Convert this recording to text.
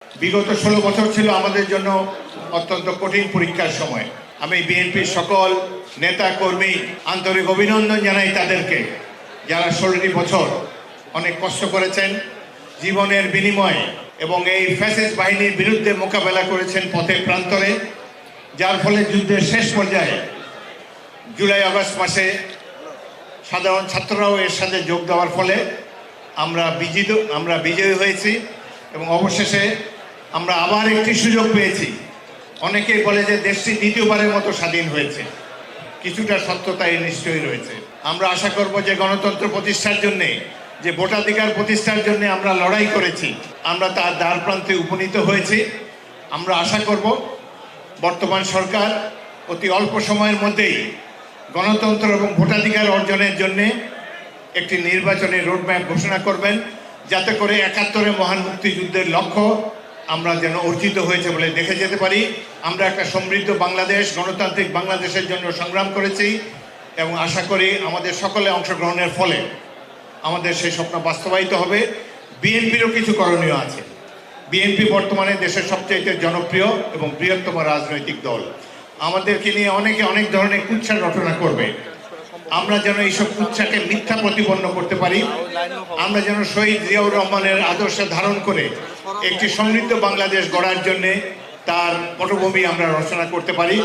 বিগত 16 বছর ছিল আমাদের জন্য অত্যন্ত কঠিন পরীক্ষার সময়। আমি বিএনপির সকল নেতা কর্মী আন্তরিক অভিনন্দন জানাই তাদেরকে, যারা 16টি বছর অনেক কষ্ট করেছেন জীবনের বিনিময়ে এবং এই ফ্যাসিস্ট বাহিনীর বিরুদ্ধে মোকাবেলা করেছেন পথে প্রান্তরে, যার ফলে যুদ্ধের শেষ পর্যায়ে জুলাই আগস্ট মাসে সাধারণ ছাত্ররাও এর সাথে যোগ দেওয়ার ফলে আমরা বিজয়ী হয়েছি এবং অবশেষে আমরা আবার একটি সুযোগ পেয়েছি। অনেকেই বলে যে দেশটি দ্বিতীয়বারের মতো স্বাধীন হয়েছে, কিছুটা সত্যতা এর নিশ্চয়ই রয়েছে। আমরা আশা করব যে গণতন্ত্র প্রতিষ্ঠার জন্যে, যে ভোটাধিকার প্রতিষ্ঠার জন্য আমরা লড়াই করেছি, আমরা তার দ্বার প্রান্তে উপনীত হয়েছি। আমরা আশা করব বর্তমান সরকার অতি অল্প সময়ের মধ্যেই গণতন্ত্র এবং ভোটাধিকার অর্জনের জন্যে একটি নির্বাচনী রোডম্যাপ ঘোষণা করবেন, যাতে করে 71-এর মহান মুক্তিযুদ্ধের লক্ষ্য আমরা যেন অর্জিত হয়েছে বলে দেখে যেতে পারি। আমরা একটা সমৃদ্ধ বাংলাদেশ, গণতান্ত্রিক বাংলাদেশের জন্য সংগ্রাম করেছি এবং আশা করি আমাদের সকলে অংশগ্রহণের ফলে আমাদের সেই স্বপ্ন বাস্তবায়িত হবে। বিএনপিরও কিছু করণীয় আছে। বিএনপি বর্তমানে দেশের সবচেয়ে জনপ্রিয় এবং বৃহত্তম রাজনৈতিক দল। আমাদেরকে নিয়ে অনেকে অনেক ধরনের কুৎসা রটনা করবে। আমরা যেন এইসব কুৎসাকে মিথ্যা প্রতিপন্ন করতে পারি। আমরা যেন শহীদ জিয়াউর রহমানের আদর্শ ধারণ করে একটি সমৃদ্ধ বাংলাদেশ গড়ার জন্যে তার পটভূমি আমরা রচনা করতে পারি।